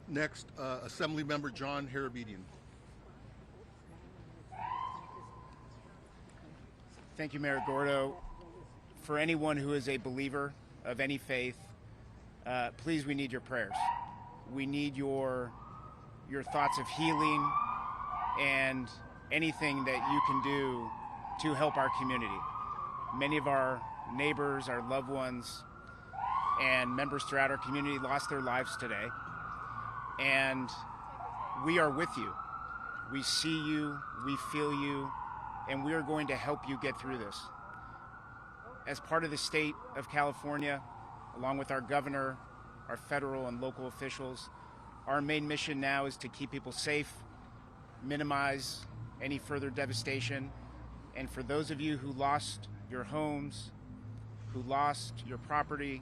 Next, Assemblymember John Harabedian. Thank you, Mayor Gordo. For anyone who is a believer of any faith, please, we need your prayers. We need your thoughts of healing and anything that you can do to help our community. Many of our neighbors, our loved ones, and members throughout our community lost their lives today. And we are with you. We see you, we feel you, and we are going to help you get through this. As part of the state of California, along with our governor, our federal and local officials, our main mission now is to keep people safe, minimize any further devastation, and for those of you who lost your homes, who lost your property,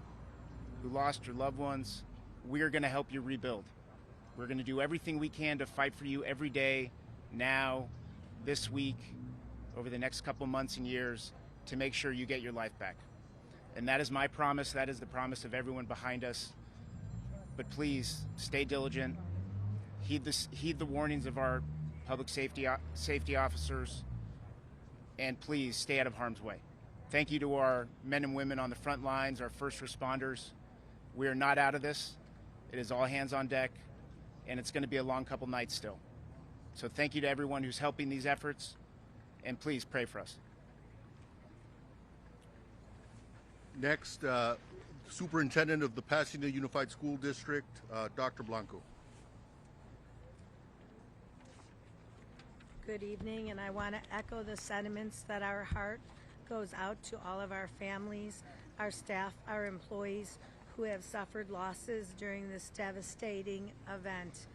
who lost your loved ones, we are going to help you rebuild. We're going to do everything we can to fight for you every day, now, this week, over the next couple months and years, to make sure you get your life back. And that is my promise. That is the promise of everyone behind us. But please, stay diligent. Heed the warnings of our public safety officers, and please stay out of harm's way. Thank you to our men and women on the front lines, our first responders. We are not out of this. It is all hands on deck, and it's going to be a long couple nights still. So thank you to everyone who's helping these efforts, and please pray for us. Next, Superintendent of the Pasadena Unified School District, Dr. Blanco. Good evening, and I want to echo the sentiments that our heart goes out to all of our families, our staff, our employees who have suffered losses during this devastating event.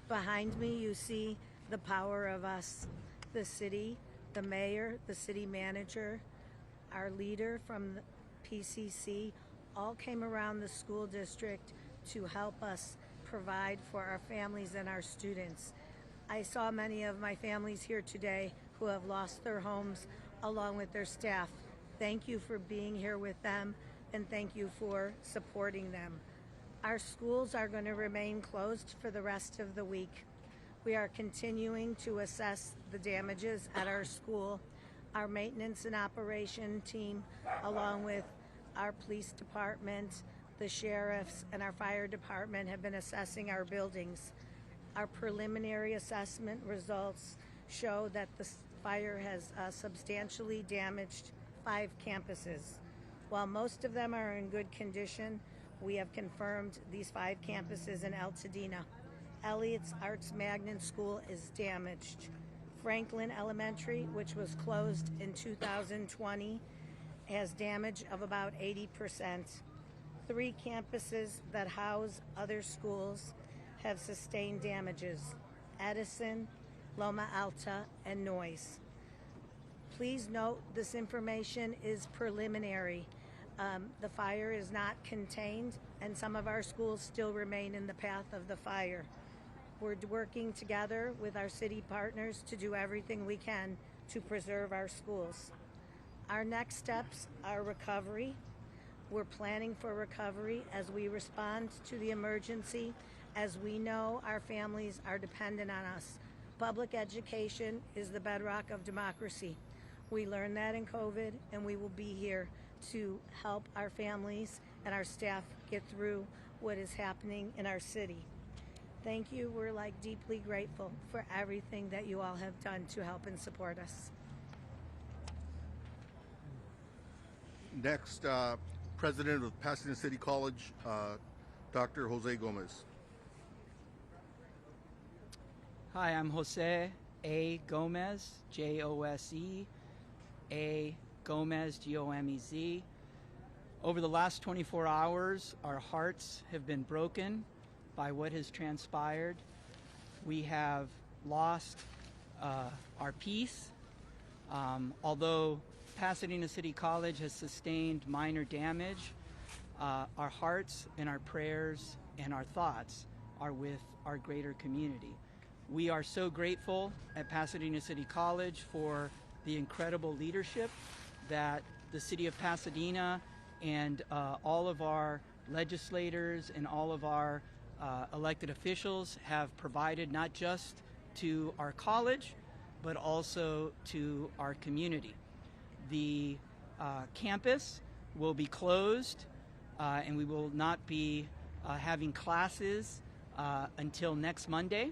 Behind me, you see the power of us, the city, the mayor, the city manager, our leader from the PCC, all came around the school district to help us provide for our families and our students. I saw many of my families here today who have lost their homes along with their staff. Thank you for being here with them, and thank you for supporting them. Our schools are going to remain closed for the rest of the week. We are continuing to assess the damages at our school. Our maintenance and operation team, along with our police department, the sheriffs, and our fire department have been assessing our buildings. Our preliminary assessment results show that the fire has substantially damaged 5 campuses. While most of them are in good condition, we have confirmed these 5 campuses in Pasadena. Elliott's Arts Magnet School is damaged. Franklin Elementary, which was closed in 2020, has damage of about 80%. 3 campuses that house other schools have sustained damages: Edison, Loma Alta, and Noyes. Please note this information is preliminary. The fire is not contained, and some of our schools still remain in the path of the fire. We're working together with our city partners to do everything we can to preserve our schools. Our next steps are recovery. We're planning for recovery as we respond to the emergency, as we know our families are dependent on us. Public education is the bedrock of democracy. We learned that in COVID, and we will be here to help our families and our staff get through what is happening in our city. Thank you. We're deeply grateful for everything that you all have done to help and support us. Next, President of Pasadena City College, Dr. Jose Gomez. Hi, I'm Jose A. Gomez, Jose A. Gomez, Gomez. Over the last 24 hours, our hearts have been broken by what has transpired. We have lost our peace. Although Pasadena City College has sustained minor damage, our hearts and our prayers and our thoughts are with our greater community. We are so grateful at Pasadena City College for the incredible leadership that the city of Pasadena and all of our legislators and all of our elected officials have provided not just to our college, but also to our community. The campus will be closed, and we will not be having classes until next Monday.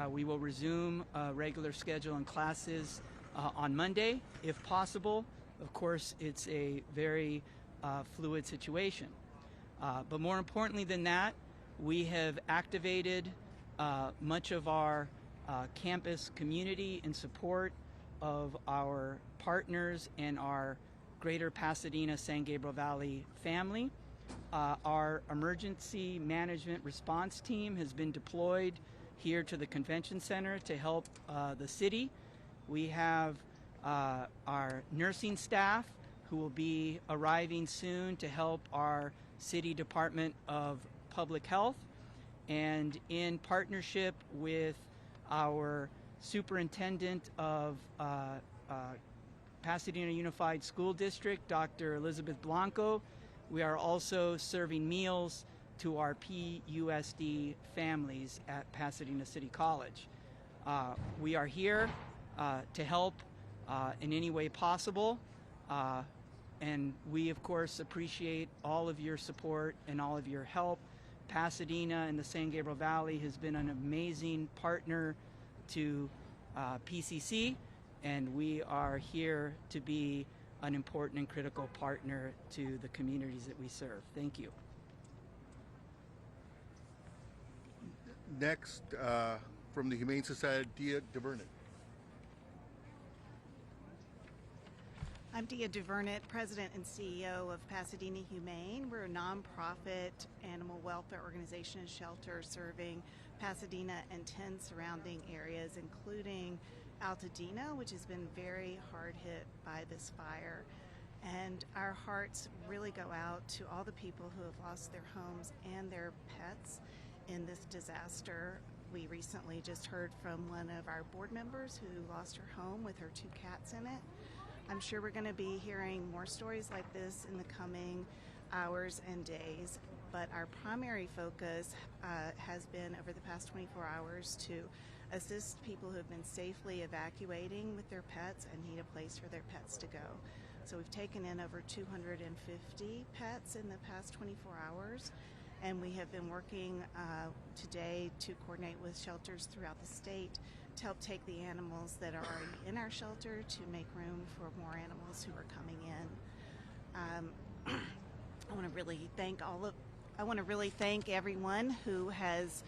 We will resume regular schedule and classes on Monday, if possible. Of course, it's a very fluid situation. But more importantly than that, we have activated much of our campus community in support of our partners and our greater Pasadena San Gabriel Valley family. Our emergency management response team has been deployed here to the convention center to help the city. We have our nursing staff who will be arriving soon to help our City Department of Public Health, and in partnership with our superintendent of Pasadena Unified School District, Dr. Elizabeth Blanco, we are also serving meals to our PUSD families at Pasadena City College. We are here to help in any way possible, and we of course appreciate all of your support and all of your help. Pasadena and the San Gabriel Valley has been an amazing partner to PCC, and we are here to be an important and critical partner to the communities that we serve. Thank you. Next, from the Humane Society, Dia DeVernit. I'm Dia DeVernit, President and CEO of Pasadena Humane. We're a nonprofit animal welfare organization and shelter serving Pasadena and 10 surrounding areas, including Altadena, which has been very hard hit by this fire. And our hearts really go out to all the people who have lost their homes and their pets in this disaster. We recently just heard from one of our board members who lost her home with her 2 cats in it. I'm sure we're going to be hearing more stories like this in the coming hours and days, but our primary focus has been over the past 24 hours to assist people who have been safely evacuating with their pets and need a place for their pets to go. So we've taken in over 250 pets in the past 24 hours, and we have been working today to coordinate with shelters throughout the state to help take the animals that are already in our shelter to make room for more animals who are coming in. I want to really thank everyone who has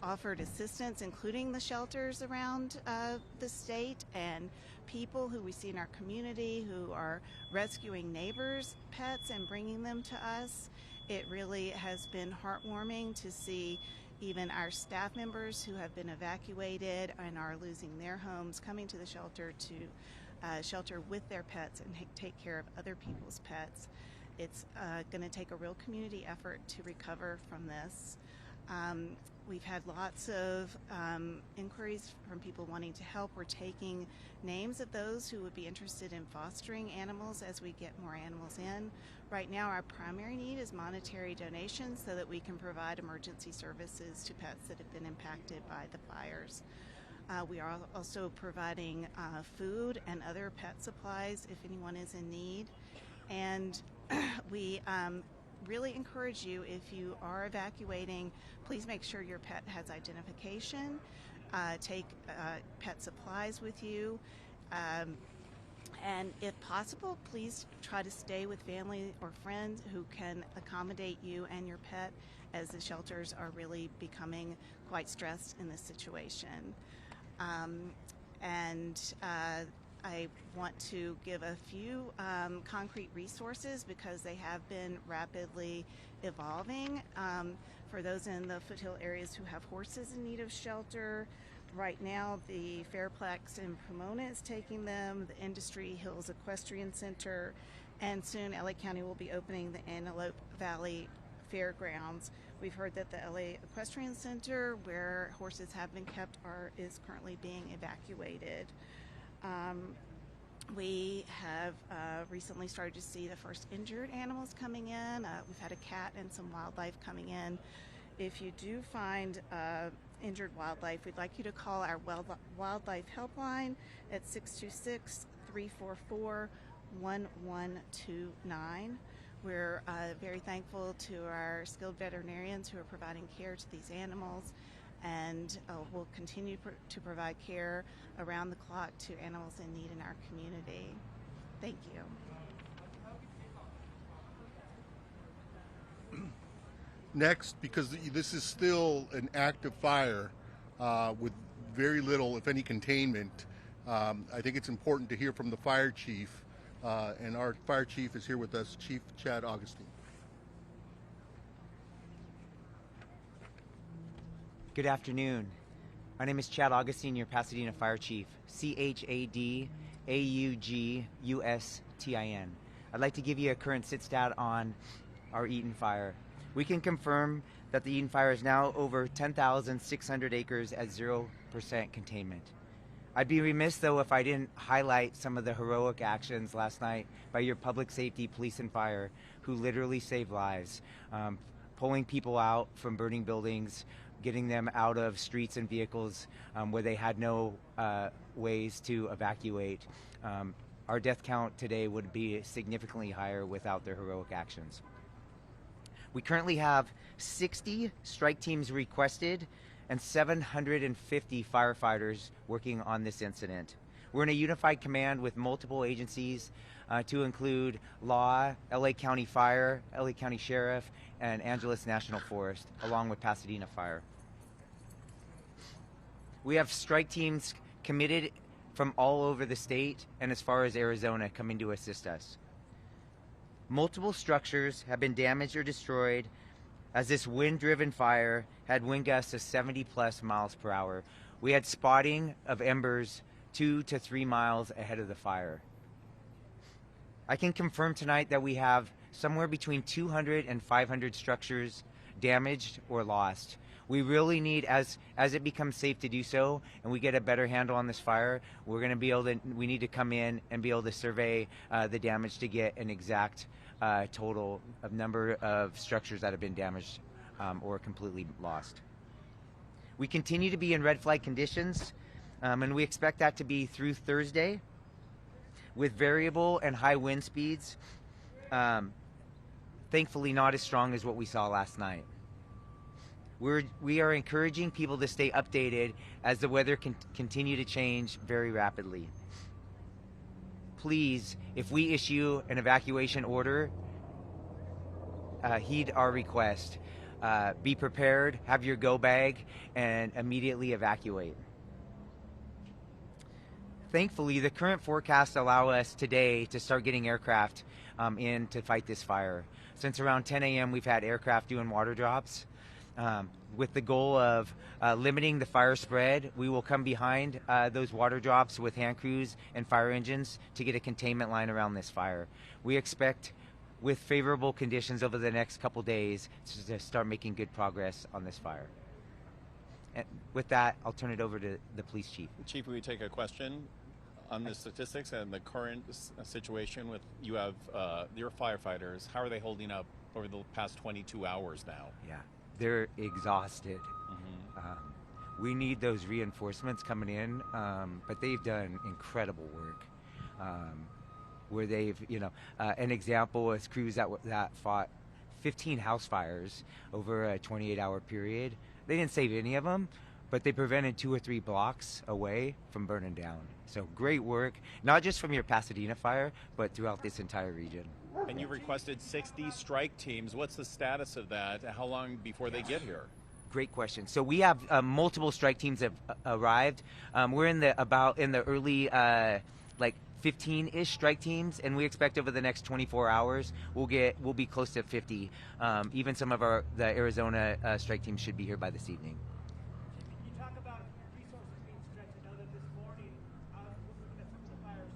offered assistance, including the shelters around the state and people who we see in our community who are rescuing neighbors' pets and bringing them to us. It really has been heartwarming to see even our staff members who have been evacuated and are losing their homes coming to the shelter to shelter with their pets and take care of other people's pets. It's going to take a real community effort to recover from this. We've had lots of inquiries from people wanting to help. We're taking names of those who would be interested in fostering animals as we get more animals in. Right now, our primary need is monetary donations so that we can provide emergency services to pets that have been impacted by the fires. We are also providing food and other pet supplies if anyone is in need. And we really encourage you, if you are evacuating, please make sure your pet has identification. Take pet supplies with you. And if possible, please try to stay with family or friends who can accommodate you and your pet, as the shelters are really becoming quite stressed in this situation. I want to give a few concrete resources because they have been rapidly evolving. For those in the foothill areas who have horses in need of shelter, right now the Fairplex in Pomona is taking them, the Industry Hills Equestrian Center, and soon LA County will be opening the Antelope Valley Fairgrounds. We've heard that the LA Equestrian Center, where horses have been kept, is currently being evacuated. We have recently started to see the first injured animals coming in. We've had a cat and some wildlife coming in If you do find injured wildlife, we'd like you to call our wildlife helpline at 626-344-1129. We're very thankful to our skilled veterinarians who are providing care to these animals, and we'll continue to provide care around the clock to animals in need in our community. Thank you. Next, because this is still an active fire with very little, if any, containment, I think it's important to hear from the fire chief, and our fire chief is here with us, Chief Chad Augustine. Good afternoon. My name is Chad Augustine, your Pasadena Fire Chief, ChadAugustin. I'd like to give you a current sit stat on our Eaton fire. We can confirm that the Eaton fire is now over 10,600 acres at 0% containment. I'd be remiss, though, if I didn't highlight some of the heroic actions last night by your public safety, police, and fire, who literally saved lives, pulling people out from burning buildings, getting them out of streets and vehicles where they had no ways to evacuate. Our death count today would be significantly higher without their heroic actions. We currently have 60 strike teams requested and 750 firefighters working on this incident. We're in a unified command with multiple agencies to include Law, LA County Fire, LA County Sheriff, and Angeles National Forest, along with Pasadena Fire. We have strike teams committed from all over the state and as far as Arizona coming to assist us. Multiple structures have been damaged or destroyed as this wind-driven fire had wind gusts of 70+ miles per hour. We had spotting of embers 2 to 3 miles ahead of the fire. I can confirm tonight that we have somewhere between 200 and 500 structures damaged or lost. We really need, as it becomes safe to do so, and we get a better handle on this fire, we need to come in and be able to survey the damage to get an exact total of number of structures that have been damaged or completely lost. We continue to be in red flag conditions, and we expect that to be through Thursday, with variable and high wind speeds, thankfully not as strong as what we saw last night. We are encouraging people to stay updated as the weather can continue to change very rapidly. Please, if we issue an evacuation order, heed our request. Be prepared, have your go bag, and immediately evacuate. Thankfully, the current forecasts allow us today to start getting aircraft in to fight this fire. Since around 10 a.m., we've had aircraft doing water drops. With the goal of limiting the fire spread, we will come behind those water drops with hand crews and fire engines to get a containment line around this fire. We expect, with favorable conditions over the next couple days, to start making good progress on this fire. And with that, I'll turn it over to the police chief. Chief, will you take a question on the statistics and the current situation with you have your firefighters? How are they holding up over the past 22 hours now? Yeah. They're exhausted. We need those reinforcements coming in, but they've done incredible work. Where they've, an example is crews that fought 15 house fires over a 28-hour period. They didn't save any of them, but they prevented 2 or 3 blocks away from burning down. So great work, not just from your Pasadena fire, but throughout this entire region. And you requested 60 strike teams. What's the status of that? How long before they get here? Great question. So we have multiple strike teams have arrived. We're in the early 15-ish strike teams, and we expect over the next 24 hours we'll be close to 50. Even some of the Arizona strike teams should be here by this evening. Can you talk about resources being stretched? I know that this morning, looking at some of the fires,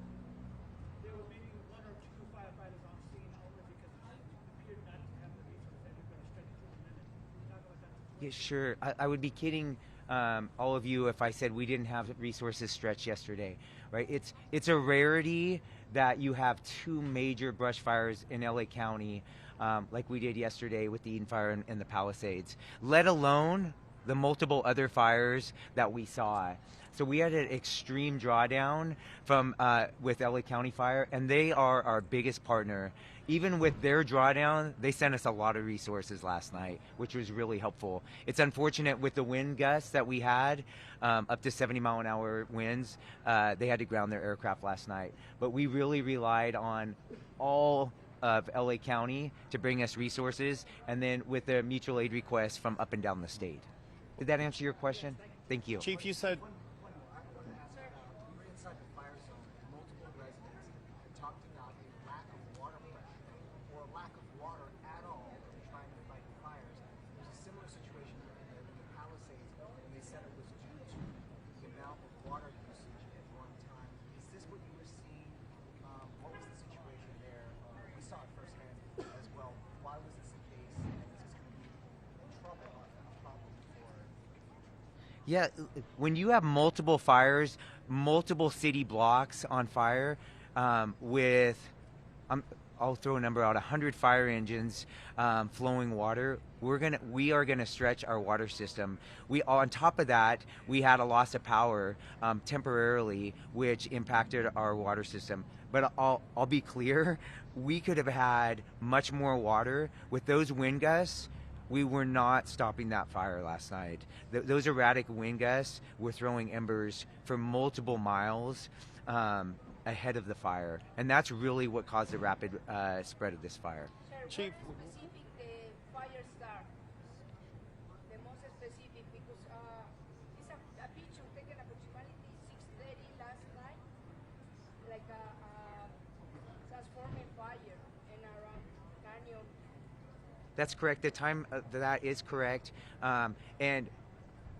there were maybe 1 or 2 firefighters on scene only because it appeared not to have the resources that you're going to stretch to in a minute. Can you talk about that? Yeah, sure. I would be kidding all of you if I said we didn't have resources stretched yesterday, right? It's a rarity that you have 2 major brush fires in LA County like we did yesterday with the Eden fire in the Palisades, let alone the multiple other fires that we saw. So we had an extreme drawdown from with LA County Fire, and they are our biggest partner. Even with their drawdown, they sent us a lot of resources last night, which was really helpful. It's unfortunate with the wind gusts that we had, up to 70-mile-an-hour winds, they had to ground their aircraft last night. But we really relied on all of LA County to bring us resources, and then with the mutual aid requests from up and down the state. Did that answer your question? Thank you. Chief, you said Inside the fire zone, multiple residents have talked about a lack of water pressure or a lack of water at all in trying to fight fires. There's a similar situation in the Palisades, and they said it was due to the amount of water usage at one time. Is this what you were seeing? What was the situation there? We saw it firsthand as well. Why was this the case? And is this going to be a problem for? Yeah, when you have multiple fires, multiple city blocks on fire, with, I'll throw a number out, 100 fire engines flowing water, we are gonna stretch our water system. On top of that, we had a loss of power temporarily, which impacted our water system. But I'll be clear, we could have had much more water with those wind gusts. We were not stopping that fire last night. Those erratic wind gusts were throwing embers for multiple miles ahead of the fire. And that's really what caused the rapid spread of this fire. Chief, Specific the fire start, the most specific, because it's a picture taken approximately 6:30 last night, like a transforming fire in around canyon. That's correct. The time that is correct. And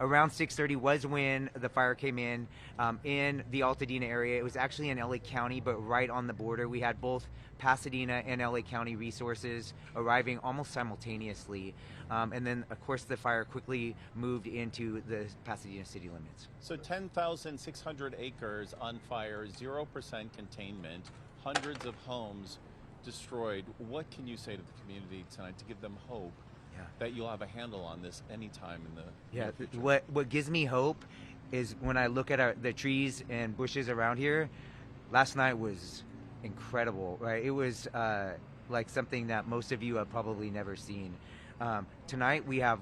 around 6:30 was when the fire came in the Pasadena area. It was actually in LA County, but right on the border. We had both Pasadena and LA County resources arriving almost simultaneously. And then, of course, the fire quickly moved into the Pasadena city limits. so 10,600 acres on fire, 0% containment, hundreds of homes destroyed. What can you say to the community tonight to give them hope that you'll have a handle on this anytime in the near future? What gives me hope is when I look at the trees and bushes around here. Last night was incredible, right? It was like something that most of you have probably never seen. Tonight we have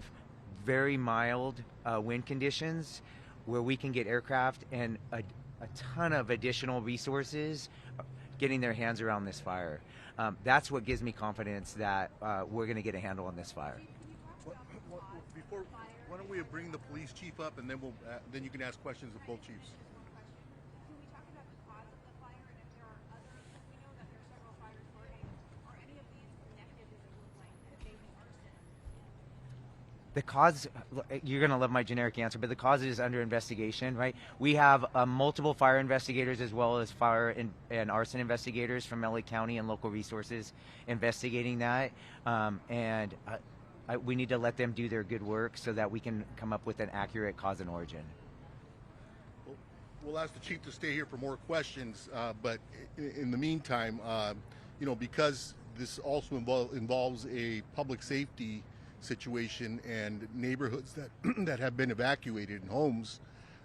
very mild wind conditions where we can get aircraft and a ton of additional resources getting their hands around this fire. That's what gives me confidence that we're going to get a handle on this fire. Before, why don't we bring the police chief up, and then then you can ask questions of both chiefs. Can we talk about the cause of the fire and if there are others? We know that there are several fires burning. Are any of these connected, does it look like, to maybe arson? The cause, you're going to love my generic answer, but the cause is under investigation, right? We have multiple fire investigators as well as fire and arson investigators from LA County and local resources investigating that. We need to let them do their good work so that we can come up with an accurate cause and origin. We'll ask the chief to stay here for more questions, but in the meantime, because this also involves a public safety situation and neighborhoods that have been evacuated and homes,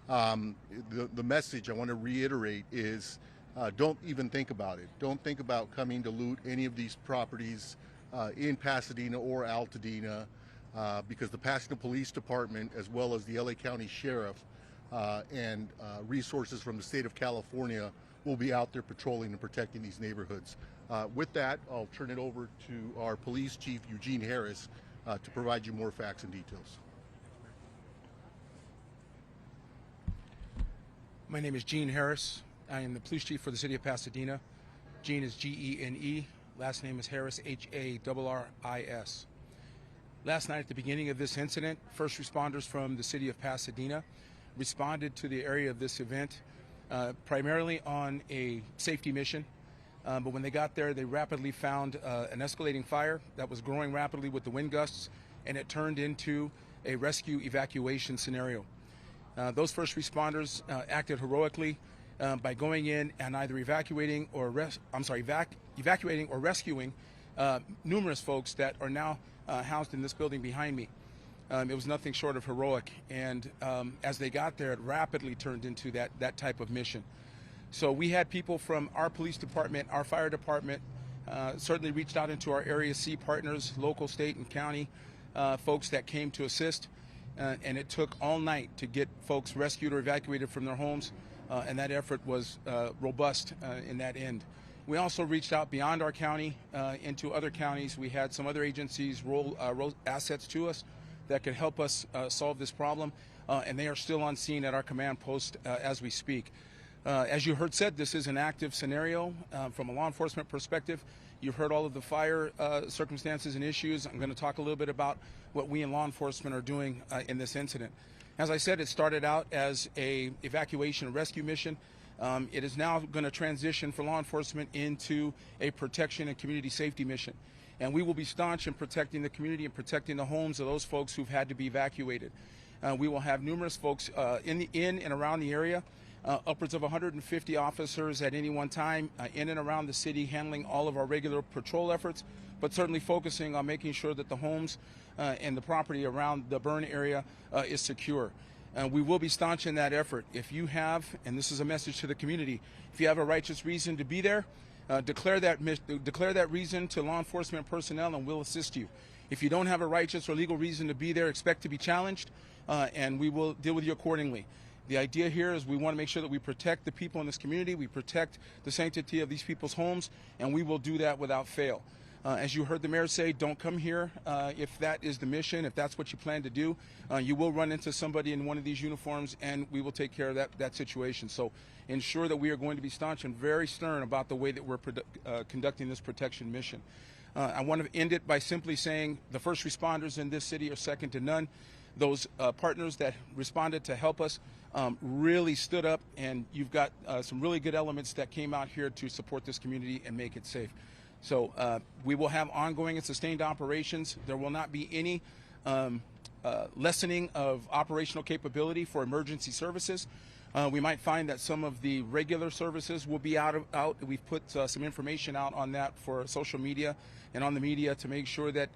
the message I want to reiterate is don't even think about it. Don't think about coming to loot any of these properties in Pasadena or Altadena, because the Pasadena Police Department, as well as the LA County Sheriff and resources from the state of California, will be out there patrolling and protecting these neighborhoods. With that, I'll turn it over to our police chief, Eugene Harris, to provide you more facts and details. My name is Gene Harris. I am the police chief for the city of Pasadena. Gene is Gene. Last name is Harris, Harris. Last night at the beginning of this incident, first responders from the city of Pasadena responded to the area of this event primarily on a safety mission. But when they got there, they rapidly found an escalating fire that was growing rapidly with the wind gusts, and it turned into a rescue evacuation scenario. Those first responders acted heroically by going in and either evacuating or rescuing numerous folks that are now housed in this building behind me. It was nothing short of heroic, and as they got there, it rapidly turned into that type of mission. So we had people from our police department, our fire department, certainly reached out into our Area C partners, local, state, and county folks that came to assist, and it took all night to get folks rescued or evacuated from their homes, and that effort was robust in that end. We also reached out beyond our county into other counties. We had some other agencies roll assets to us that could help us solve this problem, and they are still on scene at our command post as we speak. As you heard said, this is an active scenario from a law enforcement perspective. You've heard all of the fire circumstances and issues. I'm going to talk a little bit about what we in law enforcement are doing in this incident. As I said, it started out as a evacuation and rescue mission. It is now going to transition for law enforcement into a protection and community safety mission. And we will be staunch in protecting the community and protecting the homes of those folks who've had to be evacuated. We will have numerous folks in and around the area, upwards of 150 officers at any one time in and around the city handling all of our regular patrol efforts, but certainly focusing on making sure that the homes and the property around the burn area is secure. We will be staunch in that effort. If you have, and this is a message to the community, if you have a righteous reason to be there, declare that reason to law enforcement personnel and we'll assist you. If you don't have a righteous or legal reason to be there, expect to be challenged and we will deal with you accordingly. The idea here is we want to make sure that we protect the people in this community, we protect the sanctity of these people's homes, and we will do that without fail. As you heard the mayor say, don't come here if that is the mission, if that's what you plan to do. You will run into somebody in one of these uniforms and we will take care of that situation. So ensure that we are going to be staunch and very stern about the way that we're conducting this protection mission. I want to end it by simply saying the first responders in this city are second to none. Those partners that responded to help us really stood up, and you've got some really good elements that came out here to support this community and make it safe. So we will have ongoing and sustained operations. There will not be any lessening of operational capability for emergency services. We might find that some of the regular services will be out. We've put some information out on that for social media and on the media to make sure that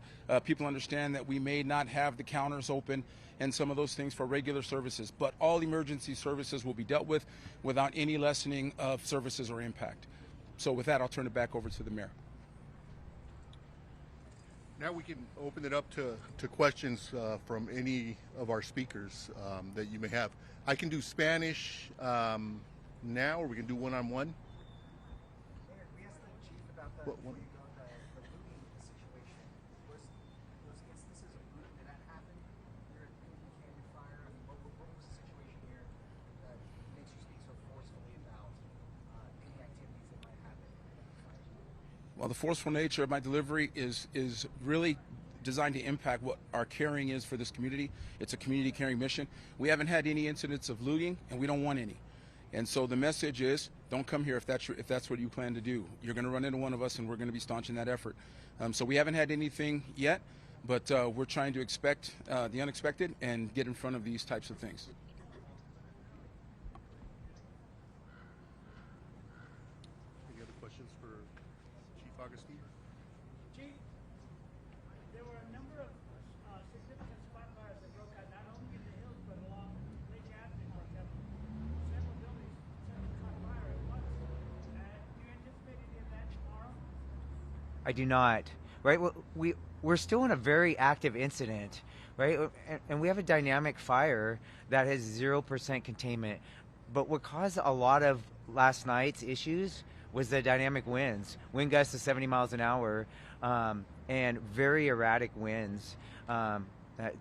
people understand that we may not have the counters open and some of those things for regular services. But all emergency services will be dealt with without any lessening of services or impact. So with that, I'll turn it back over to the mayor. Now we can open it up to questions from any of our speakers that you may have. I can do Spanish now, or we can do one-on-one. We asked the chief about the looting situation. Was instances of looting that happened here at the Canyon Fire? I mean, what was the situation here that makes you speak so forcefully about any activities that might happen? Well, the forceful nature of my delivery is really designed to impact what our caring is for this community. It's a community caring mission. We haven't had any incidents of looting, and we don't want any. And so the message is, don't come here if that's what you plan to do. You're going to run into one of us, and we're going to be staunch in that effort. So we haven't had anything yet, but we're trying to expect the unexpected and get in front of these types of things. Any other questions for Chief Augustine? Chief, there were a number of significant spot fires that broke out not only in the hills but along Lake Avenue, for example. Several buildings caught fire at once. Do you anticipate any of that tomorrow? I do not. Right, we're still in a very active incident, right? And we have a dynamic fire that has 0% containment. But what caused a lot of last night's issues was the dynamic winds, wind gusts of 70 miles an hour, and very erratic winds. At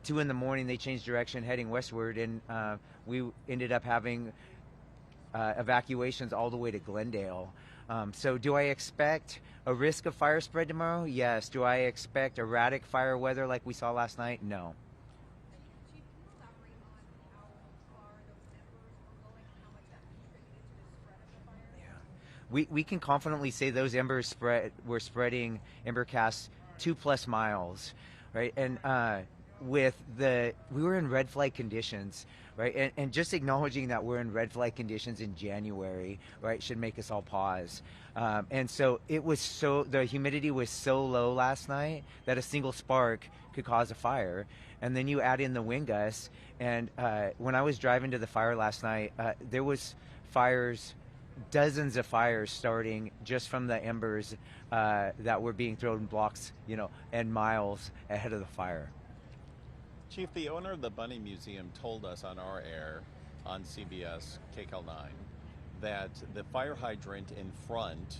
2 in the morning, they changed direction heading westward, and we ended up having evacuations all the way to Glendale. So do I expect a risk of fire spread tomorrow? Yes. Do I expect erratic fire weather like we saw last night? No. Chief, can you elaborate on how far those embers were going and how much that contributed to the spread of the fire? Yeah. We can confidently say those embers were spreading ember casts 2+ miles, right? And we were in red flag conditions, right? And just acknowledging that we're in red flag conditions in January, right, should make us all pause. And so the humidity was so low last night that a single spark could cause a fire. And then you add in the wind gusts. And when I was driving to the fire last night, there was dozens of fires starting just from the embers that were being thrown blocks, and miles ahead of the fire. Chief, the owner of the Bunny Museum told us on our air on CBS KCAL 9 that the fire hydrant in front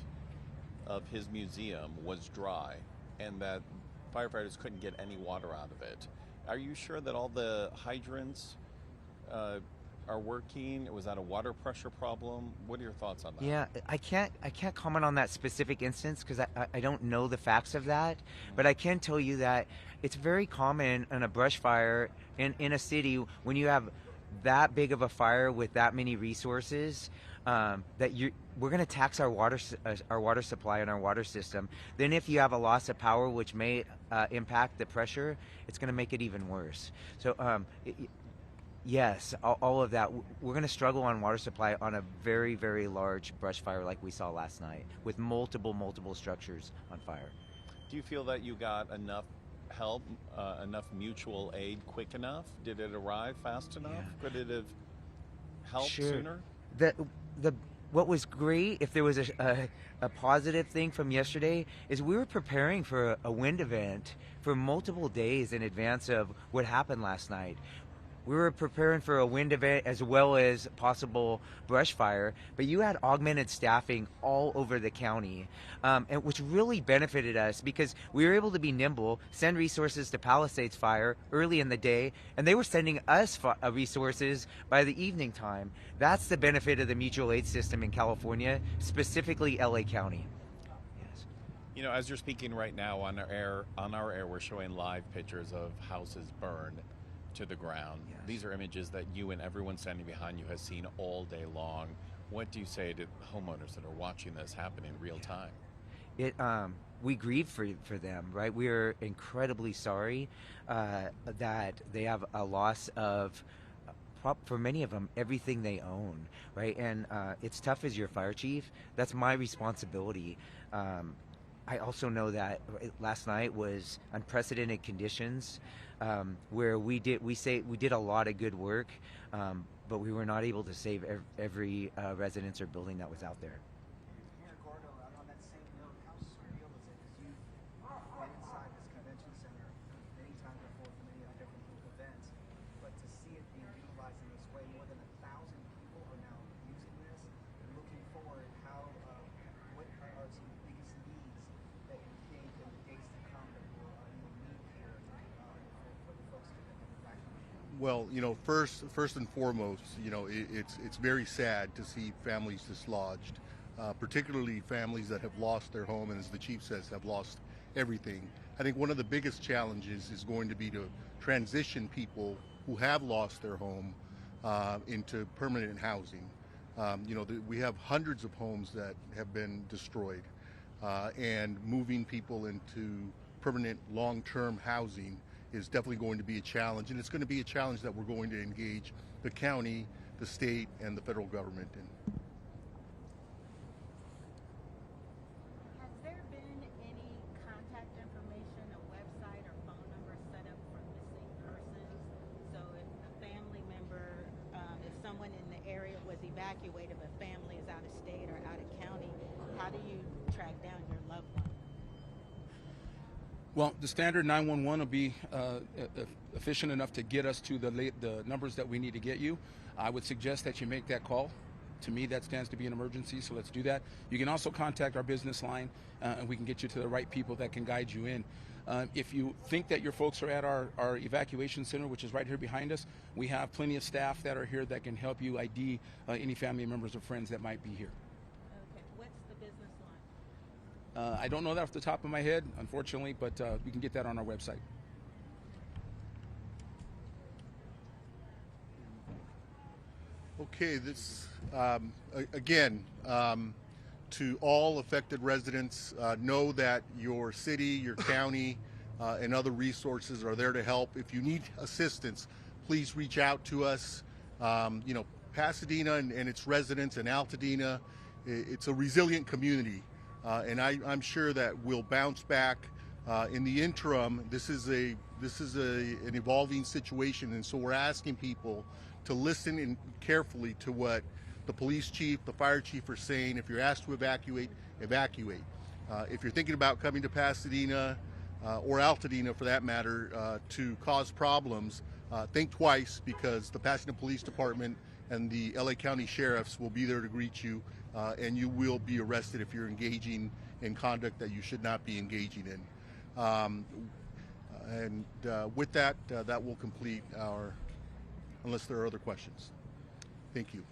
of his museum was dry and that firefighters couldn't get any water out of it. Are you sure that all the hydrants are working? Was that a water pressure problem? What are your thoughts on that? Yeah, I can't comment on that specific instance because I don't know the facts of that, but I can tell you that it's very common in a brush fire in a city when you have that big of a fire with that many resources that we're going to tax our water supply and our water system. Then if you have a loss of power, which may impact the pressure, it's going to make it even worse. So yes, all of that. We're going to struggle on water supply on a very, very large brush fire like we saw last night with multiple structures on fire. Do you feel that you got enough help, enough mutual aid quick enough? Did it arrive fast enough? Yeah. Could it have helped sooner? What was great, if there was a positive thing from yesterday, is we were preparing for a wind event for multiple days in advance of what happened last night. We were preparing for a wind event as well as possible brush fire, but you had augmented staffing all over the county, and which really benefited us because we were able to be nimble, send resources to Palisades fire early in the day, and they were sending us resources by the evening time. That's the benefit of the mutual aid system in California, specifically LA County. Yes. As you're speaking right now on our air, we're showing live pictures of houses burned to the ground. Yes. These are images that you and everyone standing behind you has seen all day long. What do you say to homeowners that are watching this happen in real time? We grieve for them, right? We are incredibly sorry that they have a loss of, for many of them, everything they own, right? And it's tough as your fire chief. That's my responsibility. I also know that last night was unprecedented conditions where we did a lot of good work, but we were not able to save every residence or building that was out there. Mayor Gordo, on that same note, how surreal is it? Because you've been inside this convention center many times before for many different events, but to see it being utilized in this way, more than 1,000 people are now using this. And looking forward, what are some of the biggest needs that you think in the days to come that you will need here for the folks to evacuate? Well, first and foremost, it's very sad to see families dislodged, particularly families that have lost their home and, as the chief says, have lost everything. I think one of the biggest challenges is going to be to transition people who have lost their home into permanent housing. We have hundreds of homes that have been destroyed, and moving people into permanent long-term housing is definitely going to be a challenge, and it's going to be a challenge that we're going to engage the county, the state, and the federal government in. Has there been any contact information, a website or phone number set up for missing persons? So if a family member, if someone in the area was evacuated, but family is out of state or out of county, how do you track down your loved one? Well, the standard 911 will be efficient enough to get us to the numbers that we need to get you. I would suggest that you make that call. To me, that stands to be an emergency, so let's do that. You can also contact our business line, and we can get you to the right people that can guide you in. If you think that your folks are at our evacuation center, which is right here behind us, we have plenty of staff that are here that can help you ID any family members or friends that might be here. Okay, what's the business line? I don't know that off the top of my head, unfortunately, but we can get that on our website. Okay, this again, to all affected residents, know that your city, your county, and other resources are there to help. If you need assistance, please reach out to us. Pasadena and its residents and Altadena, it's a resilient community, and I'm sure that we'll bounce back. In the interim, this is an evolving situation, and so we're asking people to listen in carefully to what the police chief, the fire chief are saying. If you're asked to evacuate, evacuate. If you're thinking about coming to Pasadena or Altadena, for that matter, to cause problems, think twice, because the Pasadena Police Department and the LA County Sheriffs will be there to greet you, and you will be arrested if you're engaging in conduct that you should not be engaging in. With that, that will complete our, unless there are other questions. Thank you.